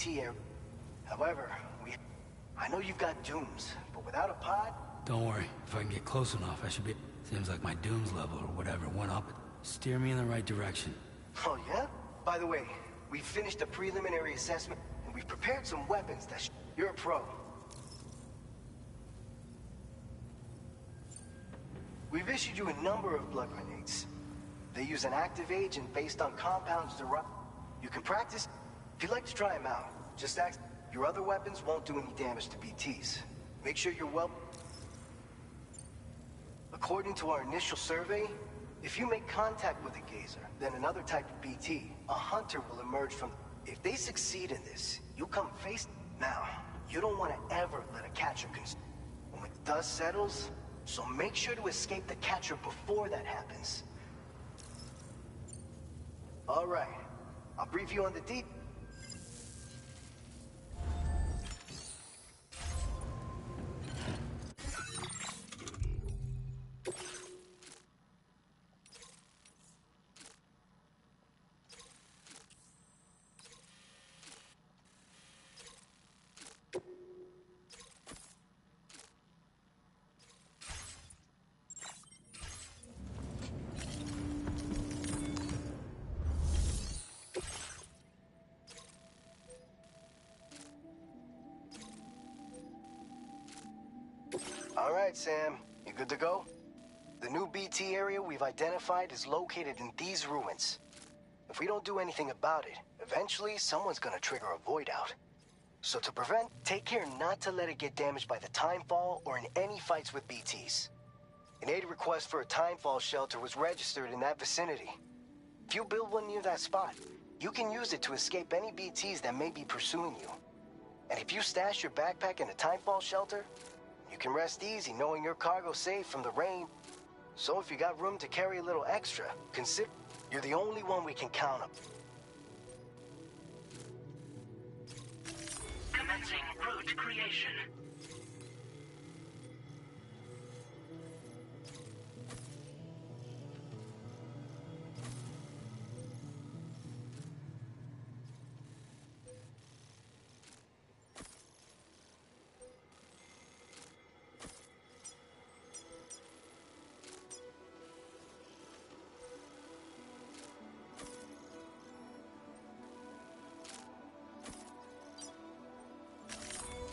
BT area. However, I know you've got dooms, but without a pod... Don't worry. If I can get close enough, I should be... Seems like my dooms level or whatever went up. Steer me in the right direction. Oh, yeah? By the way, we finished a preliminary assessment, and we've prepared some weapons that You're a pro. We've issued you a number of blood grenades. They use an active agent based on compounds derived... You can practice. If you'd like to try them out, just ask... Your other weapons won't do any damage to BTs. Make sure you're well... According to our initial survey, if you make contact with a gazer, then another type of BT, a hunter will emerge from... If they succeed in this, you'll come face... Now, you don't want to ever let a catcher when the dust settles, so make sure to escape the catcher before that happens. All right. I'll brief you on the deep... All right, Sam. You good to go? The new BT area we've identified is located in these ruins. If we don't do anything about it, eventually someone's gonna trigger a void out. So to prevent, take care not to let it get damaged by the timefall or in any fights with BTs. An aid request for a timefall shelter was registered in that vicinity. If you build one near that spot, you can use it to escape any BTs that may be pursuing you. And if you stash your backpack in a timefall shelter, you can rest easy knowing your cargo's safe from the rain. So if you got room to carry a little extra, consider you're the only one we can count on. Commencing route creation.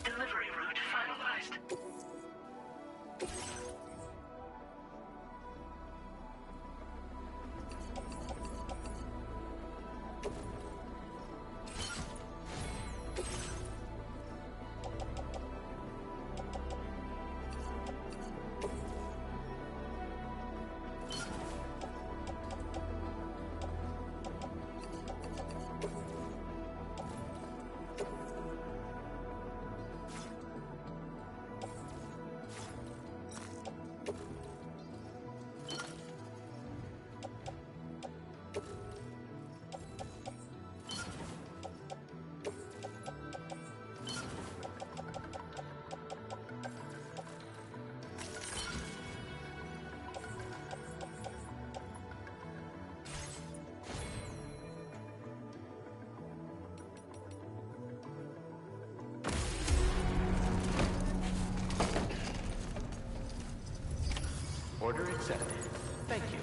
Delivery route finalized. Order accepted. Thank you.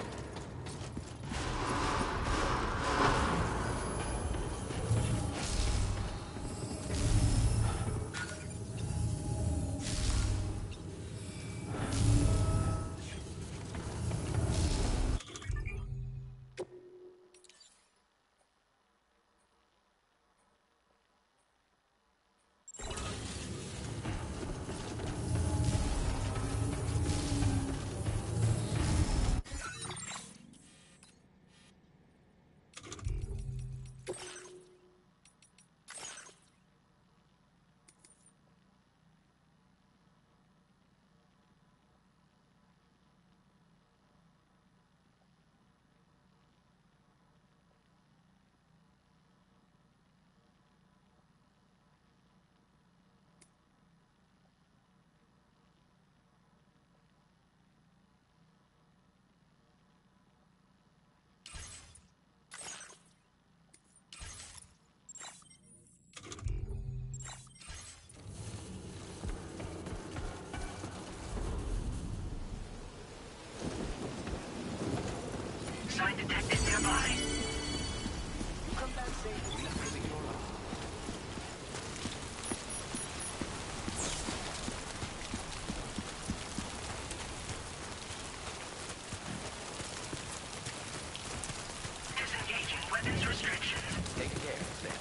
Sign detected nearby. Come back safely. Everything you're on. Disengaging weapons restrictions. Take care, Sam.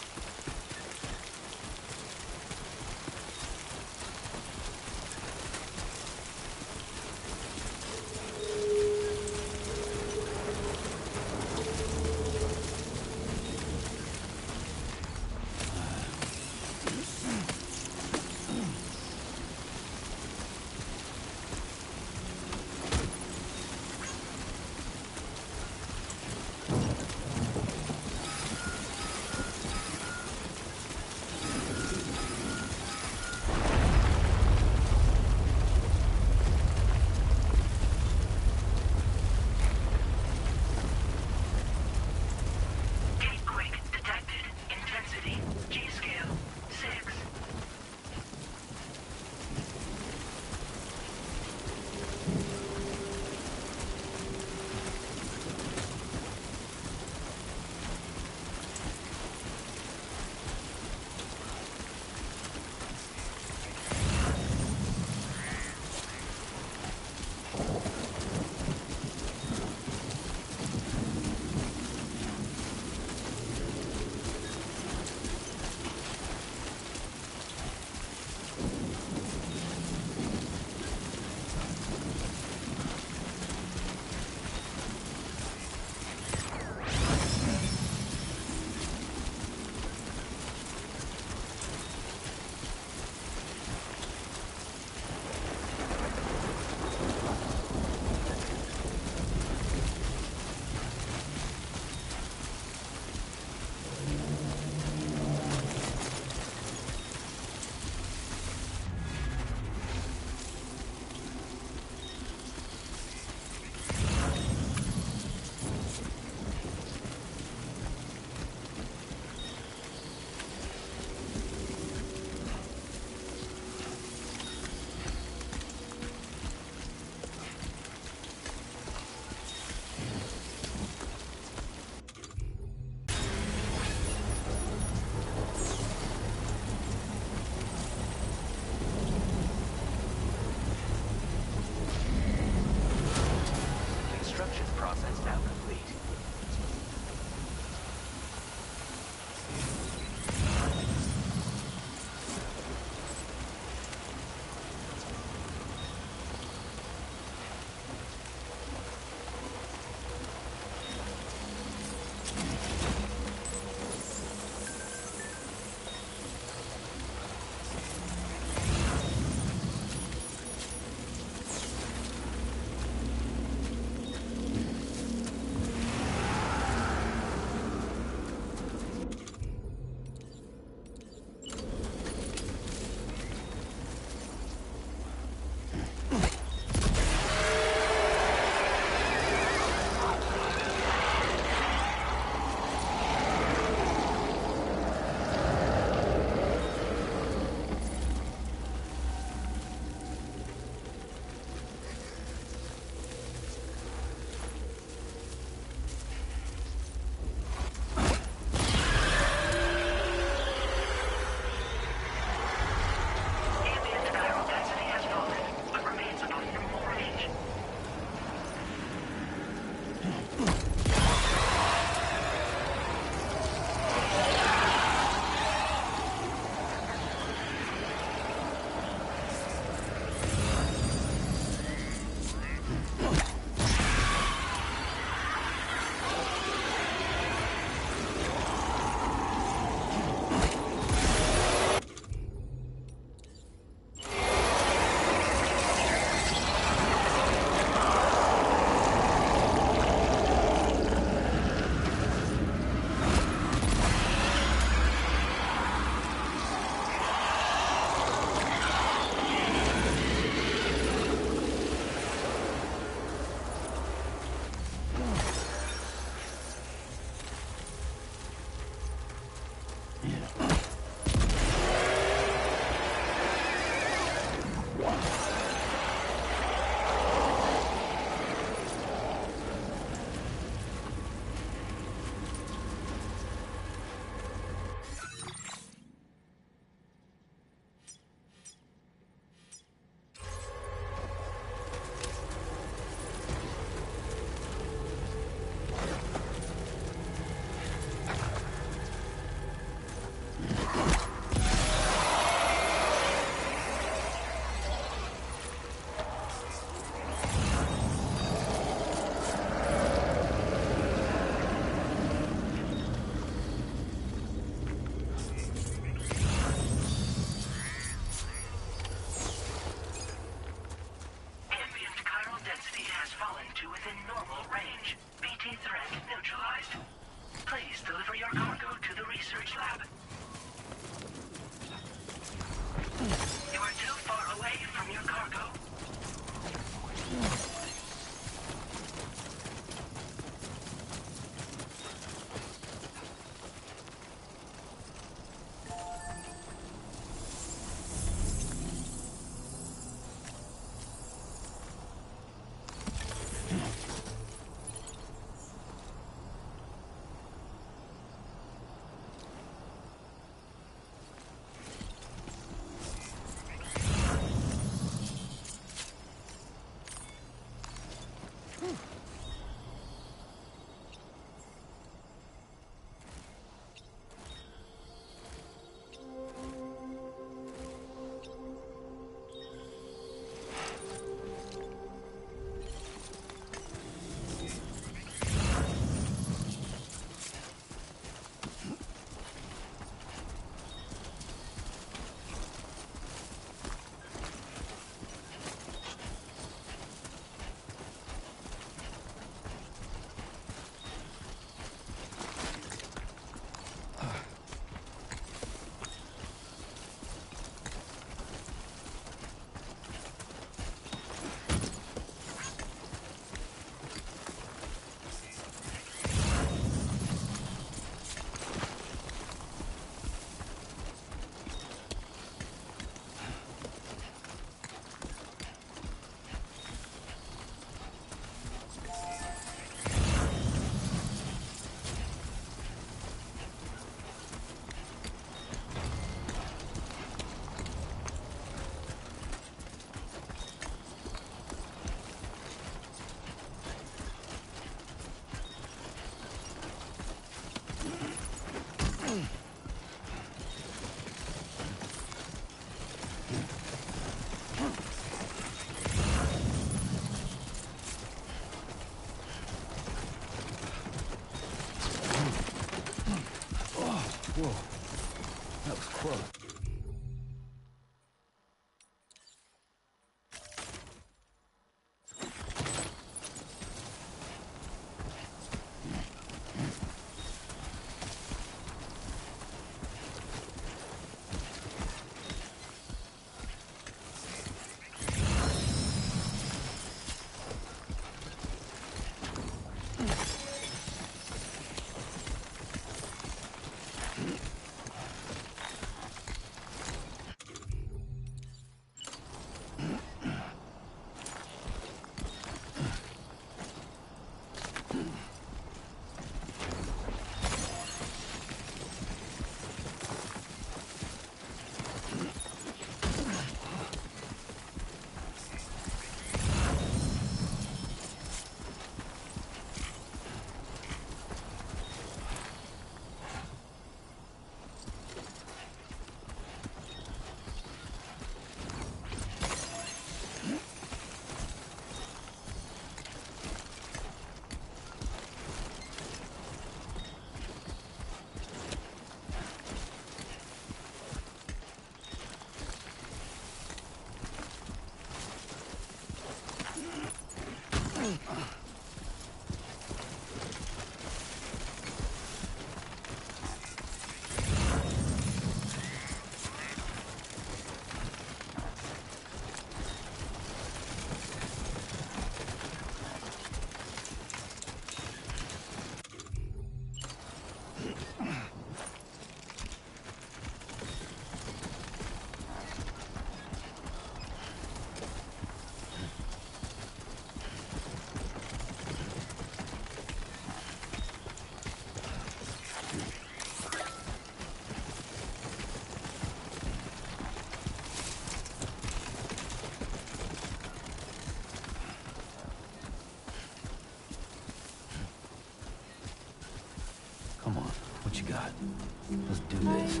Let's do this.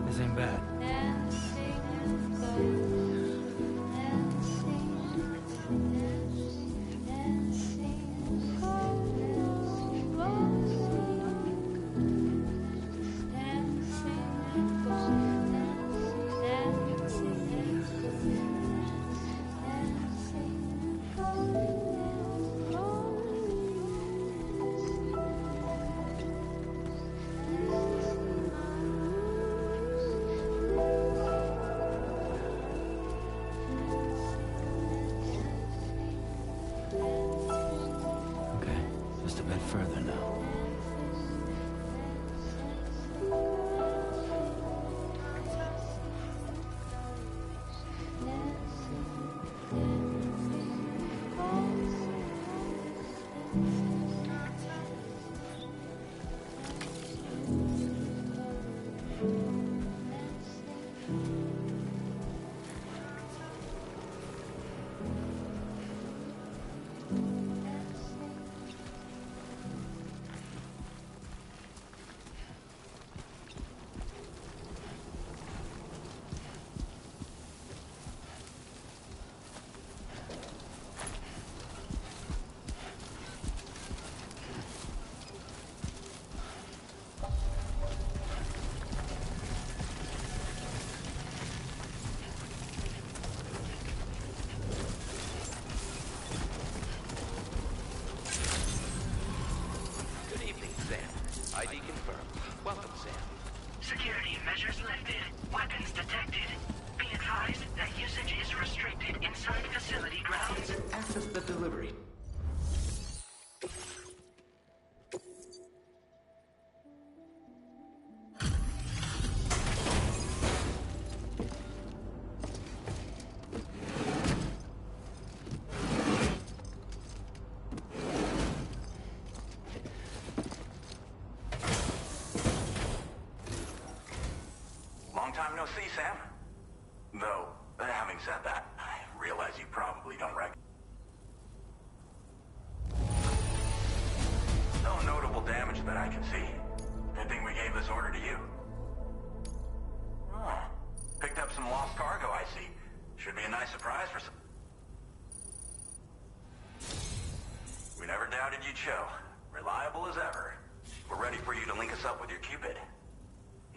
This ain't bad. Okay, just a bit further now. Good evening, Sam. ID confirmed. Welcome, Sam. Security measures lifted. Weapons detected. Be advised that usage is restricted inside facility grounds. Access the delivery. Long time no see, Sam. Though, having said that, I realize you probably don't recognize. No notable damage that I can see. Good thing we gave this order to you. Oh, picked up some lost cargo, I see. Should be a nice surprise for some... We never doubted you'd show. Reliable as ever. We're ready for you to link us up with your Cupid.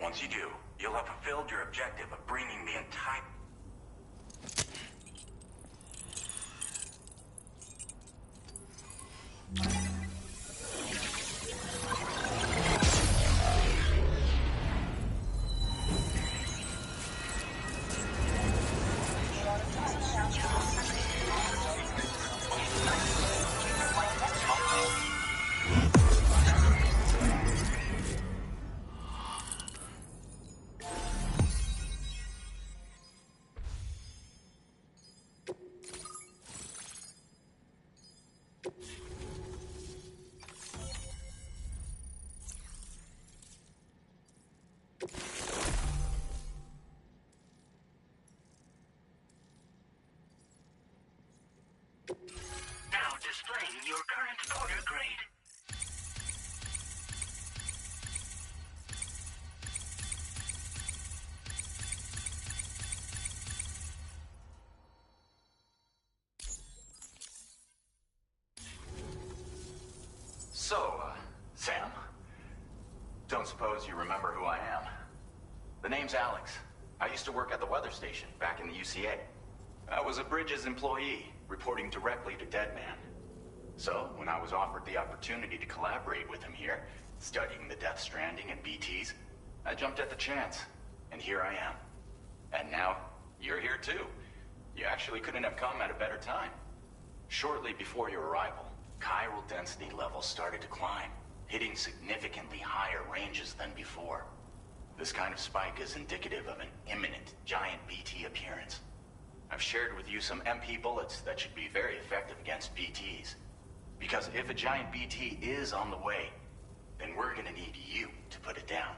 Once you do, you'll have fulfilled your objective of bringing the entire... Now displaying your current order grade. Sam, don't suppose you remember who I am? The name's Alex. I used to work at the weather station back in the UCA. I was a Bridges employee, reporting directly to Deadman. So, when I was offered the opportunity to collaborate with him here, studying the Death Stranding and BTs, I jumped at the chance, and here I am. And now, you're here too. You actually couldn't have come at a better time. Shortly before your arrival, chiral density levels started to climb, hitting significantly higher ranges than before. This kind of spike is indicative of an imminent giant BT appearance. I've shared with you some MP bullets that should be very effective against BTs. Because if a giant BT is on the way, then we're gonna need you to put it down.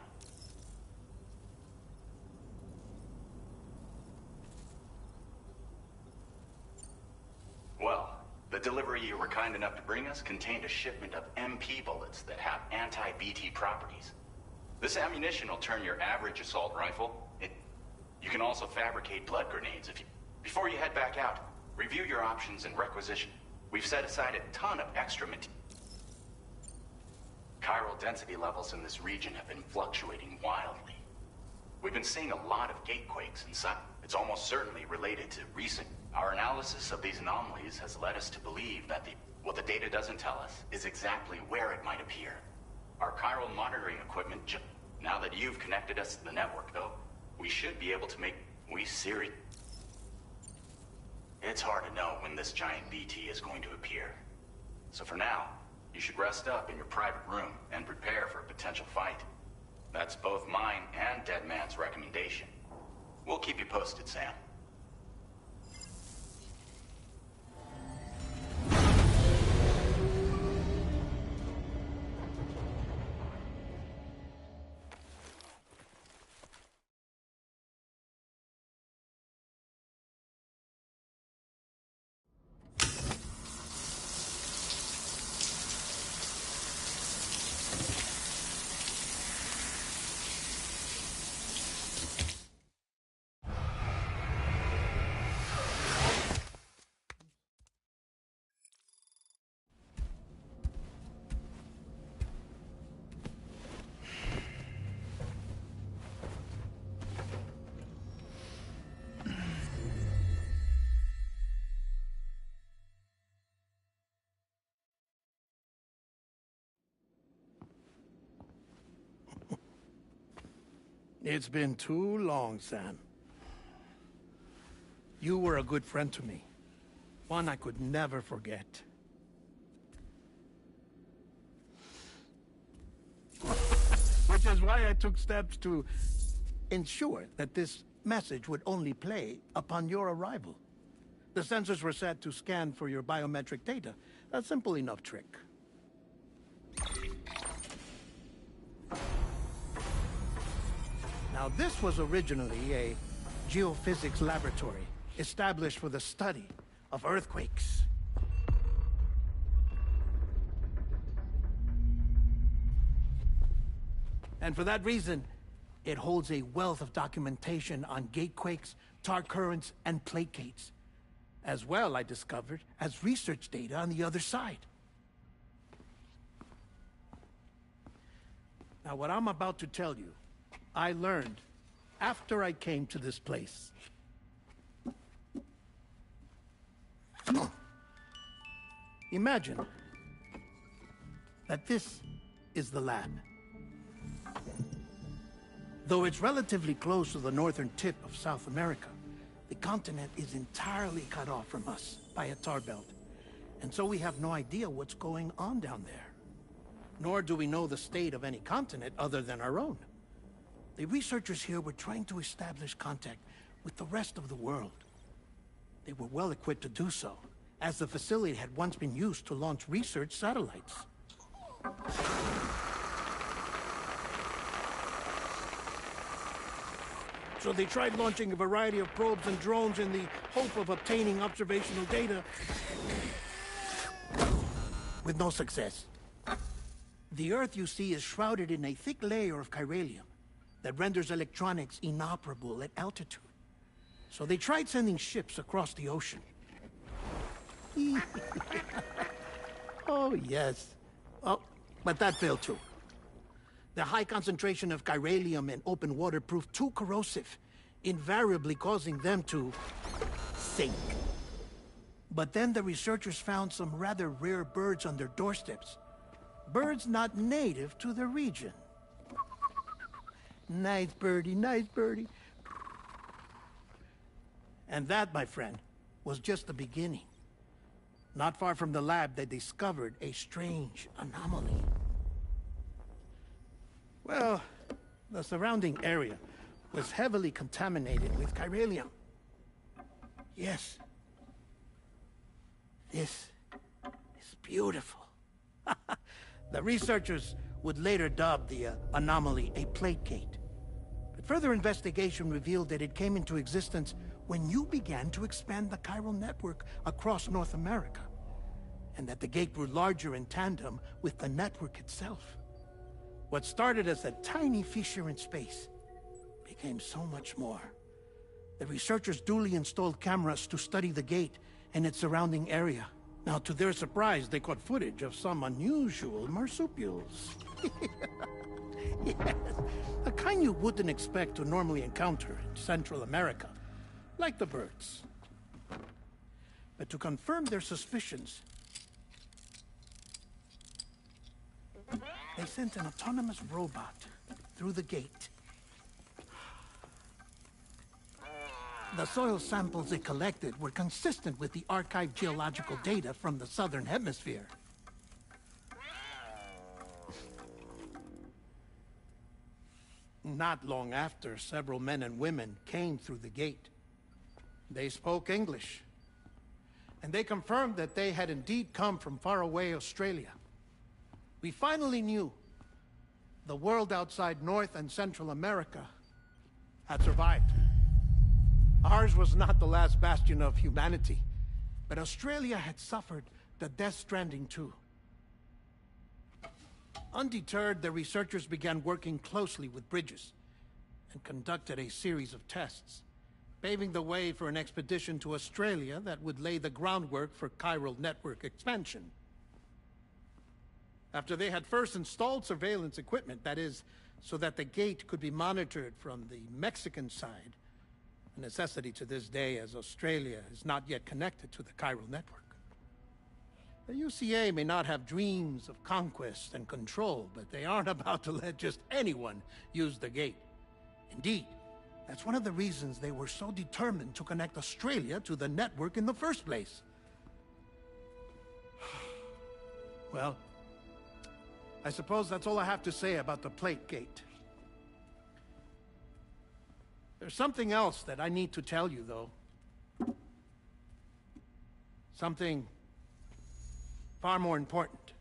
Well, the delivery you were kind enough to bring us contained a shipment of MP bullets that have anti-BT properties. This ammunition will turn your average assault rifle. You can also fabricate blood grenades if you... Before you head back out, review your options and requisition. We've set aside a ton of extra material. Chiral density levels in this region have been fluctuating wildly. We've been seeing a lot of gatequakes inside. It's almost certainly related to recent... Our analysis of these anomalies has led us to believe that what the data doesn't tell us is exactly where it might appear. Our chiral monitoring equipment now that you've connected us to the network, though, we should be able to make... It's hard to know when this giant BT is going to appear. So for now, you should rest up in your private room and prepare for a potential fight. That's both mine and Deadman's recommendation. We'll keep you posted, Sam. It's been too long, Sam. You were a good friend to me. One I could never forget. Which is why I took steps to ensure that this message would only play upon your arrival. The sensors were set to scan for your biometric data. A simple enough trick. Now, this was originally a geophysics laboratory established for the study of earthquakes. And for that reason, it holds a wealth of documentation on gatequakes, tar currents, and placates. As well, I discovered, as research data on the other side. Now, what I'm about to tell you, I learned after I came to this place. Imagine that this is the lab. Though it's relatively close to the northern tip of South America, the continent is entirely cut off from us by a tar belt. And so we have no idea what's going on down there. Nor do we know the state of any continent other than our own. The researchers here were trying to establish contact with the rest of the world. They were well equipped to do so, as the facility had once been used to launch research satellites. So they tried launching a variety of probes and drones in the hope of obtaining observational data, with no success. The Earth, you see, is shrouded in a thick layer of chiralium that renders electronics inoperable at altitude. So they tried sending ships across the ocean. Oh, yes. Oh, but that failed too. The high concentration of chiralium in open water proved too corrosive, invariably causing them to sink. But then the researchers found some rather rare birds on their doorsteps. Birds not native to the region. Nice birdie, nice birdie. And that, my friend, was just the beginning. Not far from the lab, they discovered a strange anomaly. Well, the surrounding area was heavily contaminated with chiralium. Yes. This is beautiful. The researchers would later dub the anomaly a plate gate. But further investigation revealed that it came into existence when you began to expand the chiral network across North America, and that the gate grew larger in tandem with the network itself. What started as a tiny fissure in space became so much more. The researchers duly installed cameras to study the gate and its surrounding area. Now, to their surprise, they caught footage of some unusual marsupials. Yes, a kind you wouldn't expect to normally encounter in Central America, like the birds. But to confirm their suspicions, they sent an autonomous robot through the gate. The soil samples it collected were consistent with the archived geological data from the southern hemisphere. Not long after, several men and women came through the gate. They spoke English, and they confirmed that they had indeed come from faraway Australia. We finally knew the world outside North and Central America had survived. Ours was not the last bastion of humanity, but Australia had suffered the death stranding too. Undeterred, the researchers began working closely with Bridges and conducted a series of tests, paving the way for an expedition to Australia that would lay the groundwork for chiral network expansion. After they had first installed surveillance equipment, that is, so that the gate could be monitored from the Mexican side, a necessity to this day as Australia is not yet connected to the chiral network. The UCA may not have dreams of conquest and control, but they aren't about to let just anyone use the gate. Indeed, that's one of the reasons they were so determined to connect Australia to the network in the first place. Well, I suppose that's all I have to say about the plate gate. There's something else that I need to tell you, though. Something far more important.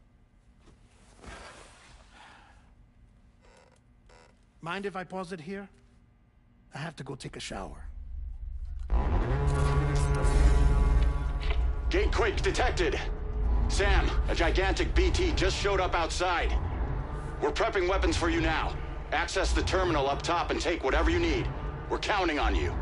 Mind if I pause it here? I have to go take a shower. Gate quake detected. Sam, a gigantic BT just showed up outside. We're prepping weapons for you now. Access the terminal up top and take whatever you need. We're counting on you.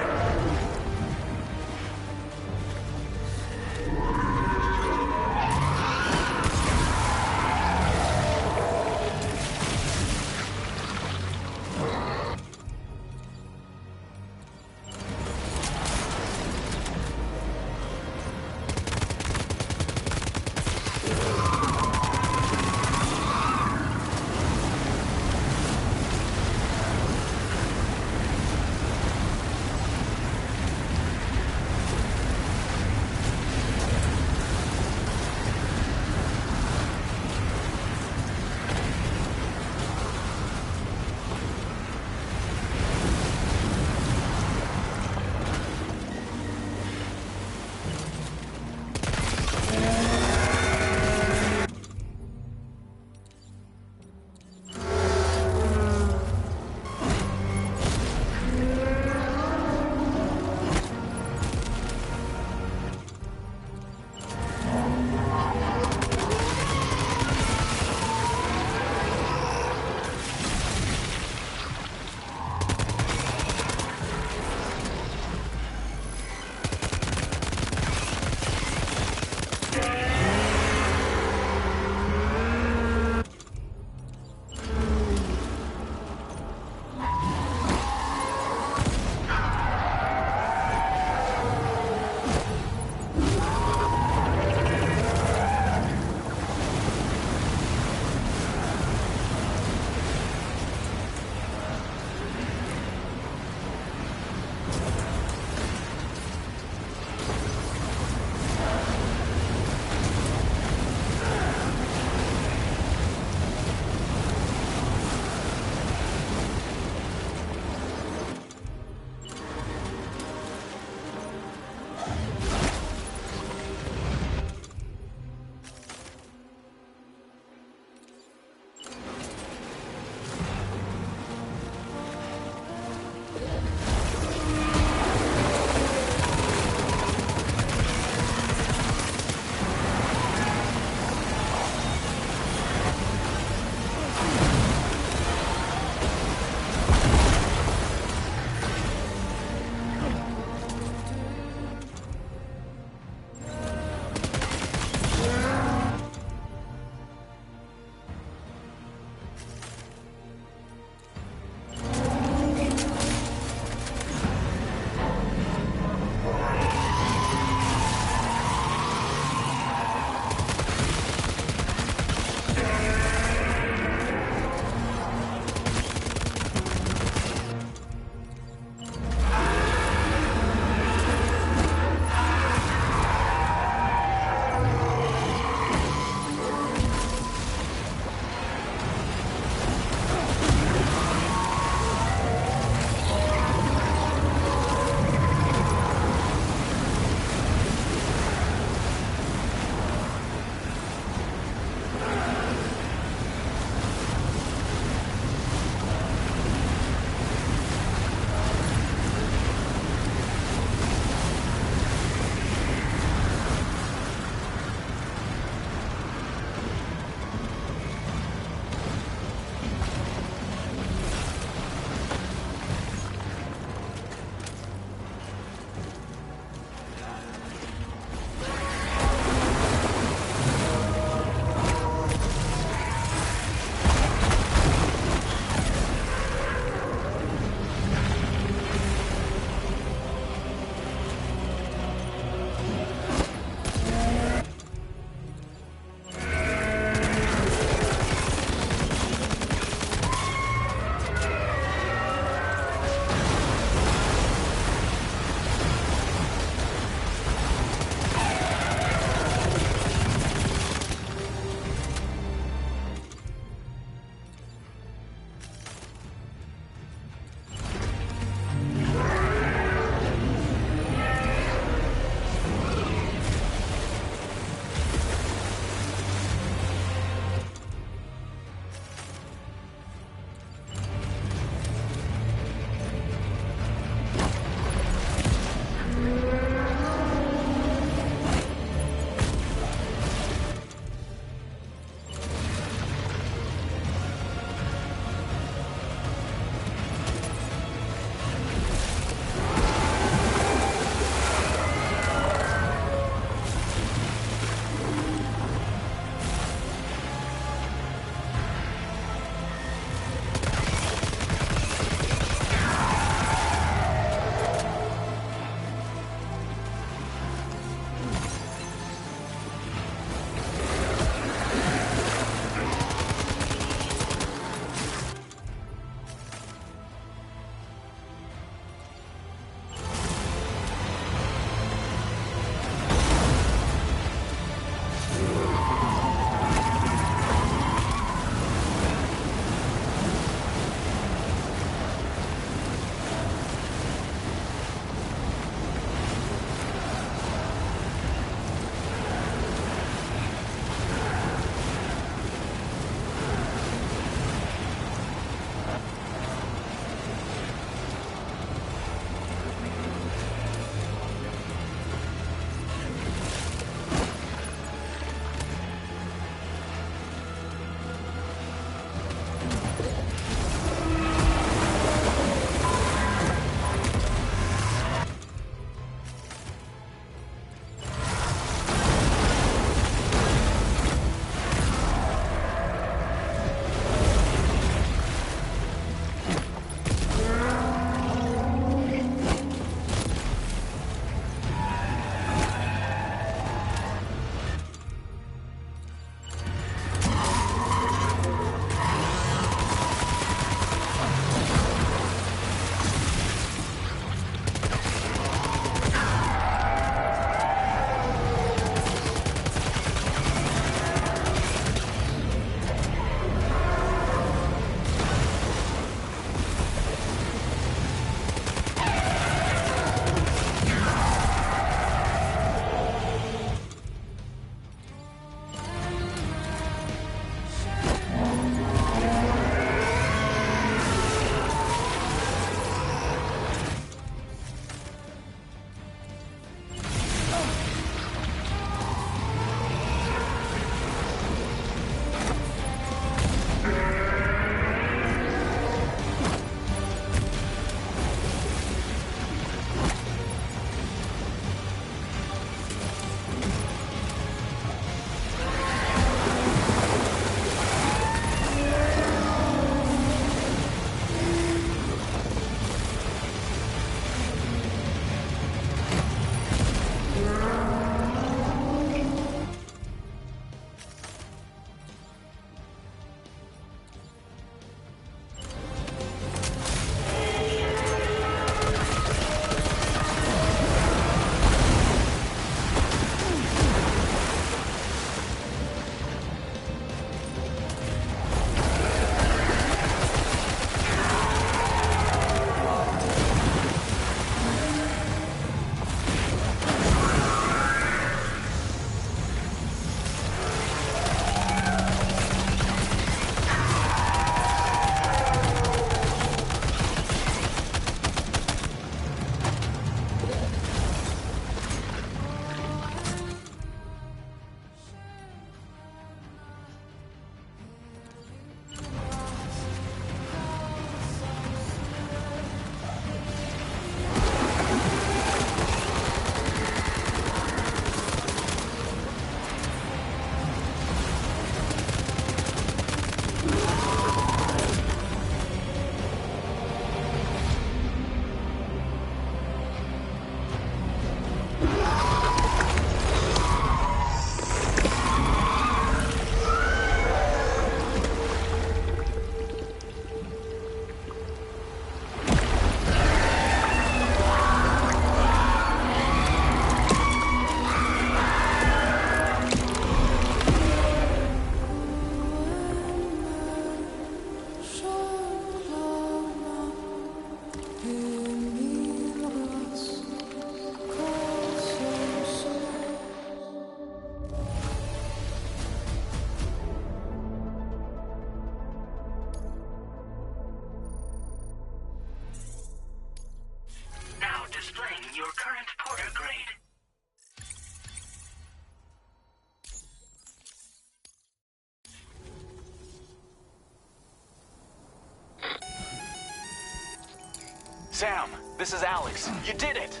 Sam, this is Alex. You did it!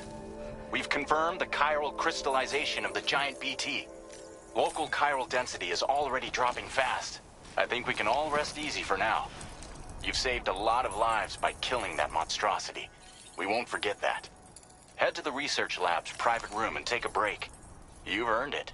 We've confirmed the chiral crystallization of the giant BT. Local chiral density is already dropping fast. I think we can all rest easy for now. You've saved a lot of lives by killing that monstrosity. We won't forget that. Head to the research lab's private room and take a break. You've earned it.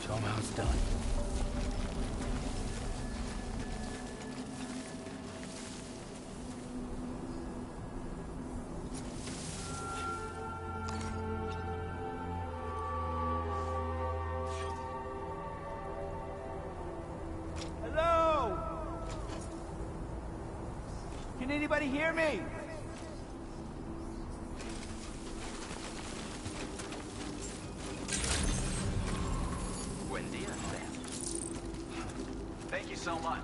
Show them how it's done. Hello? Can anybody hear me? Buen dia, Sam. Thank you so much.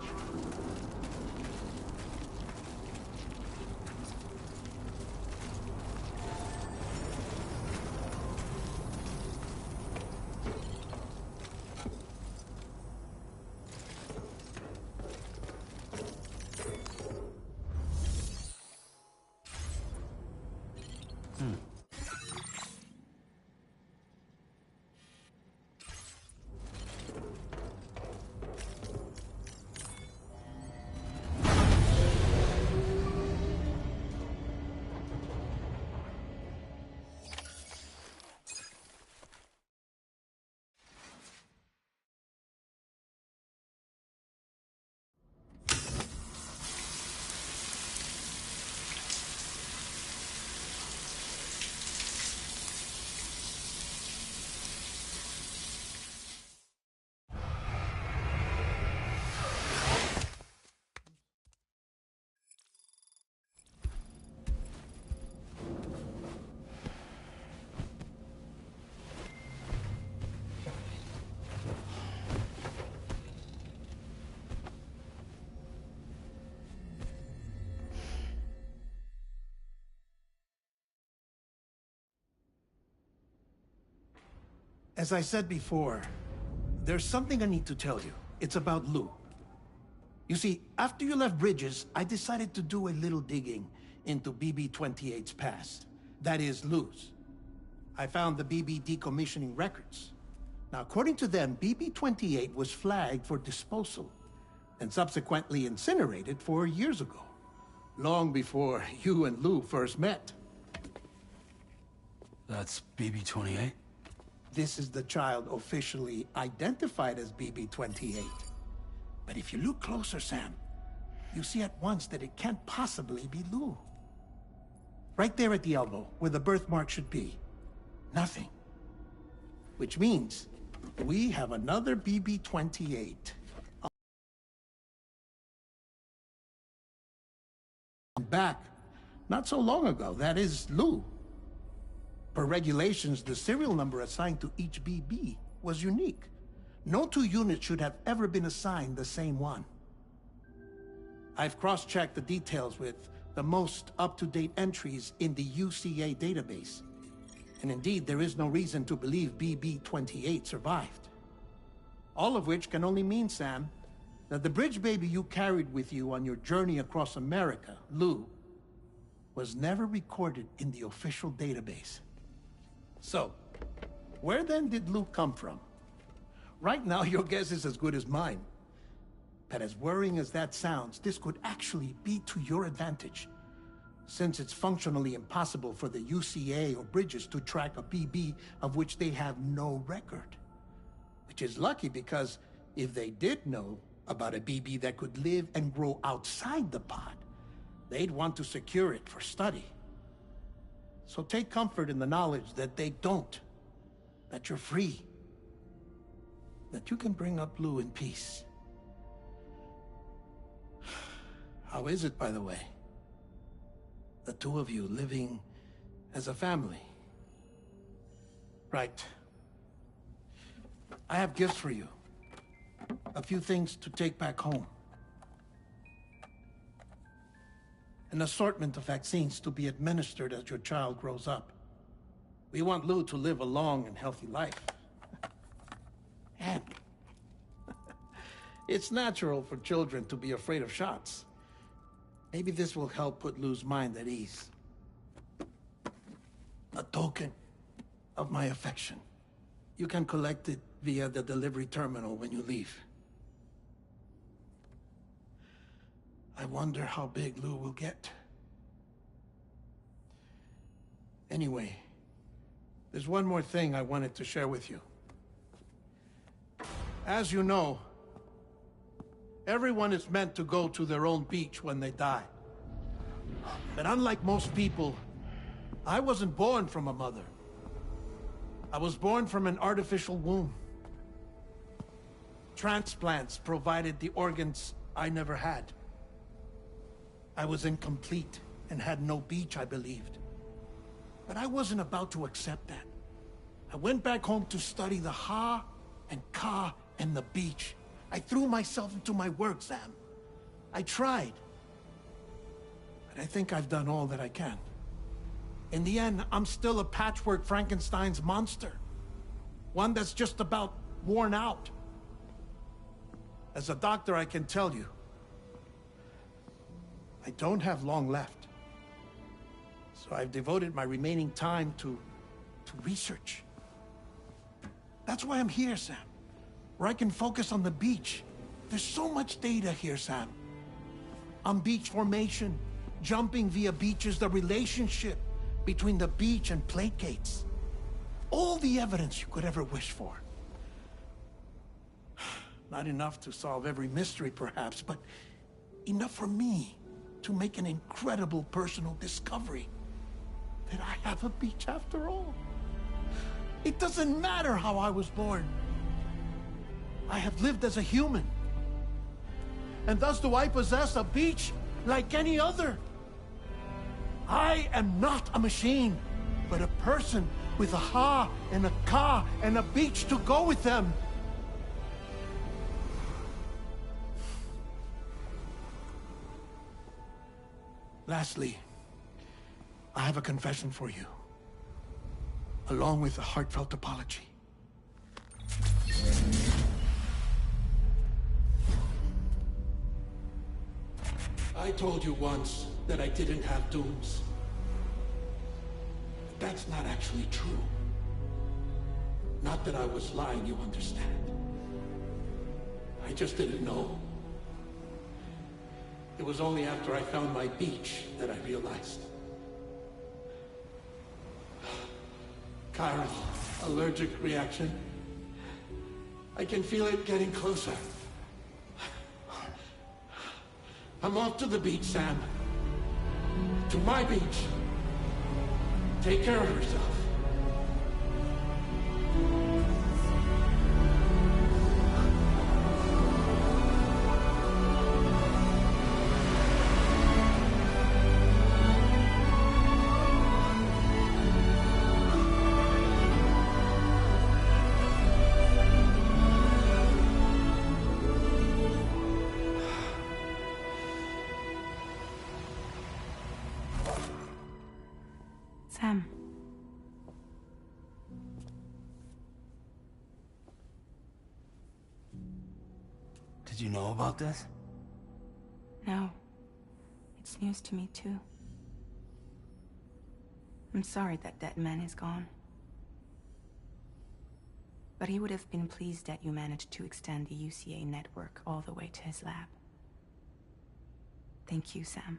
As I said before, there's something I need to tell you. It's about Lou. You see, after you left Bridges, I decided to do a little digging into BB-28's past. That is, Lou's. I found the BB decommissioning records. Now, according to them, BB-28 was flagged for disposal and subsequently incinerated 4 years ago, long before you and Lou first met. That's BB-28? This is the child officially identified as BB-28. But if you look closer, Sam, you see at once that it can't possibly be Lou. Right there at the elbow, where the birthmark should be. Nothing. Which means we have another BB-28. Back, not so long ago, that is Lou. Per regulations, the serial number assigned to each BB was unique. No two units should have ever been assigned the same one. I've cross-checked the details with the most up-to-date entries in the UCA database. And indeed, there is no reason to believe BB-28 survived. All of which can only mean, Sam, that the bridge baby you carried with you on your journey across America, Lou, was never recorded in the official database. So, where then did Lou come from? Right now, your guess is as good as mine. But as worrying as that sounds, this could actually be to your advantage, since it's functionally impossible for the UCA or Bridges to track a BB of which they have no record. Which is lucky, because if they did know about a BB that could live and grow outside the pod, they'd want to secure it for study. So take comfort in the knowledge that they don't, that you're free, that you can bring up Lou in peace. How is it, by the way? The two of you living as a family. Right. I have gifts for you. A few things to take back home. An assortment of vaccines to be administered as your child grows up. We want Lou to live a long and healthy life. And it's natural for children to be afraid of shots. Maybe this will help put Lou's mind at ease. A token of my affection. You can collect it via the delivery terminal when you leave. I wonder how big Lou will get. Anyway, there's one more thing I wanted to share with you. As you know, everyone is meant to go to their own beach when they die. But unlike most people, I wasn't born from a mother. I was born from an artificial womb. Transplants provided the organs I never had. I was incomplete and had no beach, I believed. But I wasn't about to accept that. I went back home to study the Ha and Ka and the beach. I threw myself into my work, Sam. I tried. But I think I've done all that I can. In the end, I'm still a patchwork Frankenstein's monster. One that's just about worn out. As a doctor, I can tell you, I don't have long left. So I've devoted my remaining time to research. That's why I'm here, Sam. Where I can focus on the beach. There's so much data here, Sam. On beach formation, jumping via beaches, the relationship between the beach and plate gates. All the evidence you could ever wish for. Not enough to solve every mystery, perhaps, but enough for me to make an incredible personal discovery. That I have a beach after all. It doesn't matter how I was born. I have lived as a human. And thus do I possess a beach like any other. I am not a machine, but a person with a Ha and a Ka and a beach to go with them. Lastly, I have a confession for you, along with a heartfelt apology. I told you once that I didn't have dooms. But that's not actually true. Not that I was lying, you understand. I just didn't know. It was only after I found my beach that I realized. Chiral allergic reaction. I can feel it getting closer. I'm off to the beach, Sam. To my beach. Take care of yourself. Sam. Did you know about this? No. It's news to me, too. I'm sorry that man is gone. But he would have been pleased that you managed to extend the UCA network all the way to his lab. Thank you, Sam.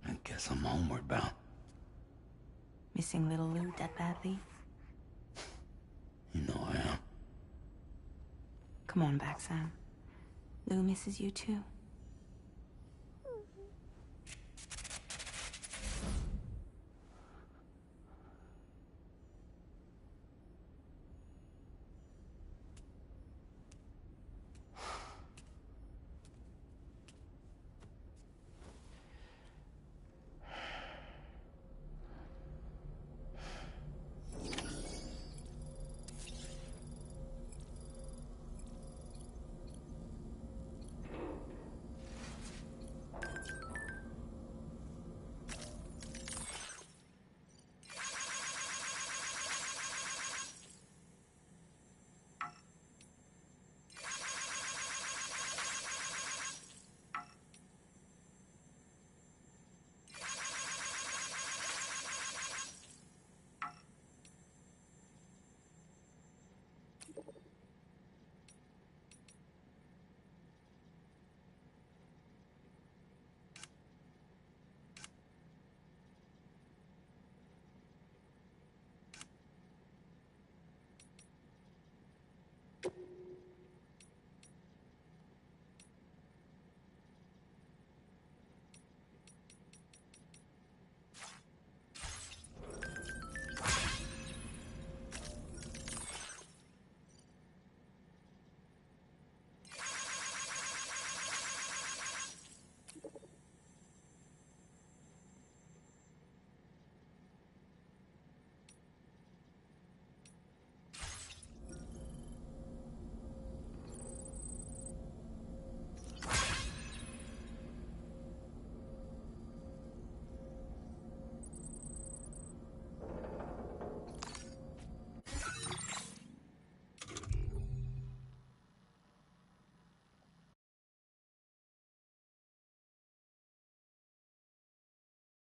I guess I'm homeward bound. Missing little Lou that badly? You know I am. Come on back, Sam. Lou misses you too.